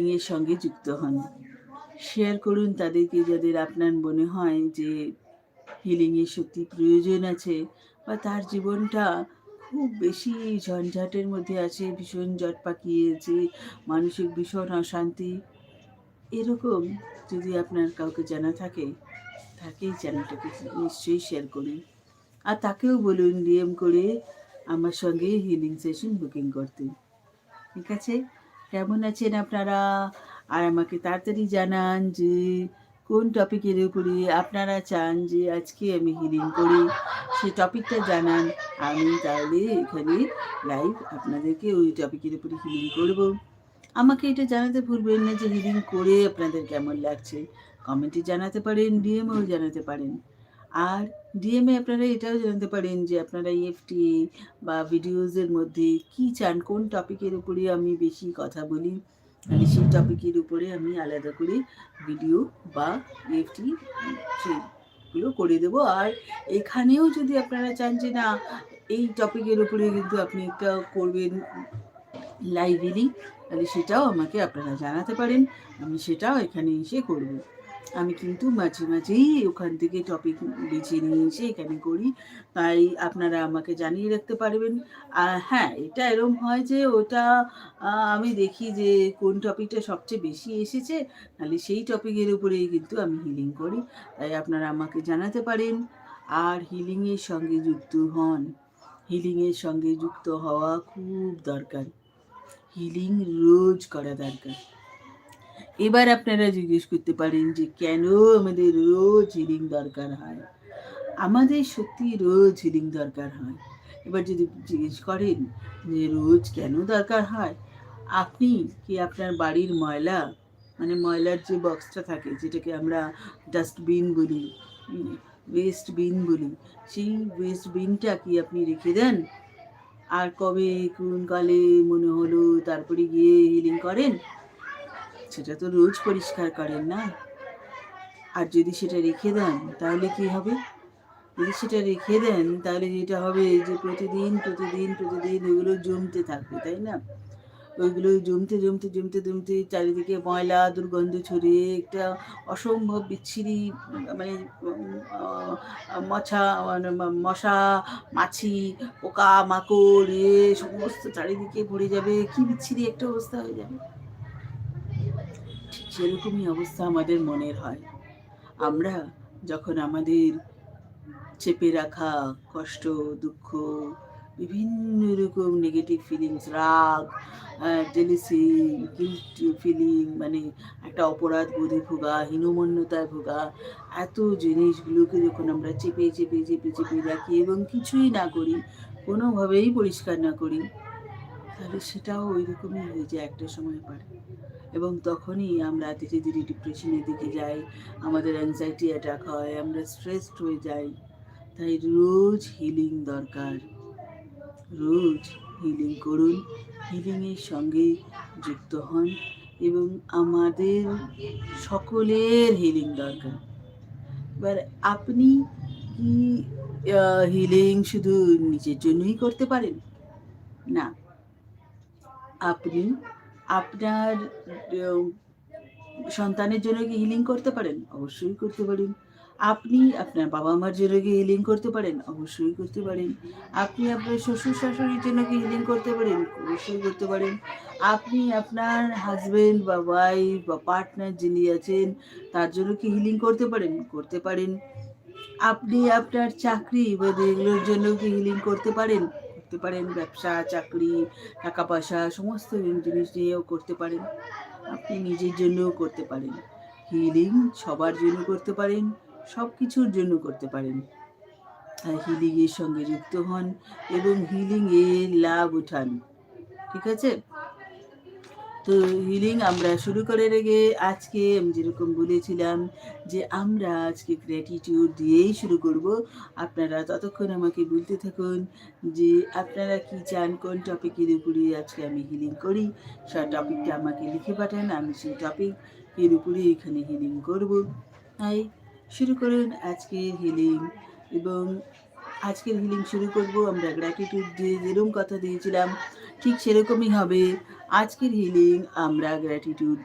হিলিংয়ের সঙ্গে যুক্ত হন। শেয়ার করুন তাদেরকে, যাদের আপনার মনে হয় যে হিলিংয়ের সত্যি প্রয়োজন আছে, বা তার জীবনটা খুব বেশি ঝঞ্ঝাটের মধ্যে আছে, ভীষণ জট পাকিয়েছে, মানসিক ভীষণ অশান্তি। এরকম যদি আপনার কাউকে জানা থাকে, তাকেই চ্যানেলটাকে নিশ্চয়ই শেয়ার করুন। আর তাকেও বলুন ডিএম করে আমার সঙ্গে হিলিং সেশন বুকিং করতে। ঠিক আছে? কেমন আছেন আপনারা? আর আমাকে তাড়াতাড়ি জানান যে কোন টপিকের উপরে আপনারা চান যে আজকে আমি হিলিং করি, সেই টপিকটা জানান। আমি তাহলে এখানে লাইভ আপনাদেরকে ওই টপিকের উপরে হিলিং করব। আমাকে এটা জানাতে ভুলবেন না যে হিলিং করে আপনাদের কেমন লাগছে। কমেন্টে জানাতে পারেন, ডিএমেও জানাতে পারেন। আর ডিএমে আপনারা এটাও জানাতে পারেন যে আপনারা ইএফটি বা ভিডিওজের মধ্যে কি চান, কোন টপিকের উপরে আমি বেশি কথা বলি, তাহলে সেই টপিকের উপরে আমি আলাদা করে ভিডিও বা ইএফটি সেইগুলো করে দেবো। আর এখানেও যদি আপনারা চান যে না এই টপিকের উপরে কিন্তু আপনি একটা করবেন লাইভ হিলিং, তাহলে সেটাও আমাকে আপনারা জানাতে পারেন, আমি সেটাও এখানে এসে করব। আমি কিন্তু মাঝে মাঝেই ওখান থেকে টপিক বেছে নিয়ে এসে এখানে করি, তাই আপনারা আমাকে জানিয়ে রাখতে পারবেন। আর হ্যাঁ, এটা এরম হয় যে ওটা আমি দেখি যে কোন টপিকটা সবচেয়ে বেশি এসেছে, তাহলে সেই টপিকের উপরেই কিন্তু আমি হিলিং করি, তাই আপনারা আমাকে জানাতে পারেন। আর হিলিংয়ের সঙ্গে যুক্ত হন, হিলিংয়ের সঙ্গে যুক্ত হওয়া খুব দরকার, হিলিং রোজ করা দরকার। এবার আপনারা জিজ্ঞেস করতে পারেন যে কেন আমাদের রোজ হিলিং দরকার হয়। আমাদের সত্যি রোজ হিলিং দরকার হয়। এবার যদি জিজ্ঞেস করেন যে রোজ কেন দরকার হয়, আপনি কি আপনার বাড়ির ময়লা, মানে ময়লার যে বক্সটা থাকে যেটাকে আমরা ডাস্টবিন বলি, ওয়েস্ট বিন বলি, সেই ওয়েস্ট বিনটা কি আপনি রেখে দেন আর কবে কোন কালে মনে হলো তারপরে গিয়ে হিলিং করেন? সেটা তো রোজ পরিষ্কার করেন না। আর যদি সেটা রেখে দেন তাহলে কি হবে? যদি সেটা রেখে দেন তাহলে যেটা হবে যে প্রতিদিন প্রতিদিন প্রতিদিন ওইগুলো জমতে থাকবে, তাই না? ওইগুলো জমতে জমতে জমতে জমতে চারিদিকে ময়লা দুর্গন্ধ ছড়িয়ে একটা অসম্ভব বিচ্ছিরি, মানে মশা মাছি পোকা মাকড় সমস্ত চারিদিকে ভরে যাবে, কি বিচ্ছিরি একটা অবস্থা হয়ে যাবে। ঠিক সেরকমই অবস্থা আমাদের মনের হয়। আমরা যখন আমাদের চেপে রাখা কষ্ট, দুঃখ, বিভিন্ন রকম নেগেটিভ ফিলিংস, রাগ, জেলিসি, গিল্ট ফিলিং, মানে একটা অপরাধ বোধে ভোগা, হীনমন্যতায় ভোগা, এত জিনিসগুলোকে যখন আমরা চেপে চেপে চেপে চেপে রাখি এবং কিছুই না করি, কোনোভাবেই পরিষ্কার না করি, তাহলে সেটাও ওই রকমই হয়ে যায় একটা সময় পরে। এবং তখনই আমরা ধীরে ধীরে ডিপ্রেশনের দিকে যাই, আমাদের অ্যাংজাইটি অ্যাটাক হয়, আমরা স্ট্রেসড হয়ে যাই। তাই রোজ হিলিং দরকার, রোজ হিলিং করুন, হিলিংয়ের সঙ্গে যুক্ত হন, এবং আমাদের সকলের হিলিং দরকার। এবার আপনি কি হিলিং শুধু নিজের জন্যই করতে পারেন? না, আপনি আপনার সন্তানের জন্য কি হিলিং করতে পারেন? অবশ্যই করতে পারেন। আপনি আপনার বাবা মার জন্য কি হিলিং করতে পারেন? অবশ্যই করতে পারেন। আপনি আপনার শ্বশুর শাশুড়ির জন্য কি হিলিং করতে পারেন? অবশ্যই করতে পারেন। আপনি আপনার হাজবেন্ড বা ওয়াইফ বা পার্টনার যিনি আছেন তার জন্য কি হিলিং করতে পারেন? করতে পারেন। আপনি আপনার চাকরি বা এগুলোর জন্য কি হিলিং করতে পারেন? করতে পারেন। ব্যবসা, চাকরি, টাকা পয়সা সমস্ত জিনিস নিয়েও করতে পারেন। আপনি নিজের জন্যও করতে পারেন। হিলিং সবার জন্য করতে পারেন, সব কিছুর জন্য করতে পারেন। হিলিংয়ের সঙ্গে যুক্ত হন এবং হিলিংয়ের লাভ উঠান। ঠিক আছে? তো হিলিং আমরা শুরু করে রেখে আজকে আমি যেরকম বলেছিলাম যে আমরা আজকে গ্র্যাটিটিউড দিয়েই শুরু করব। আপনারা ততক্ষণ আমাকে বলতে থাকুন যে আপনারা কি চান, কোন টপিকের উপরে আজকে আমি হিলিং করি, সেই টপিকটা আমাকে লিখে পাঠান, আমি সেই টপিকের উপরে এখানে হিলিং করব। তাই শুরু করুন আজকের হিলিং। এবং আজকের হিলিং শুরু করব আমরা গ্র্যাটিটিউড দিয়ে, যেরকম কথা দিয়েছিলাম ঠিক সেরকমই হবে। আজকের হিলিং আমরা গ্র্যাটিটিউড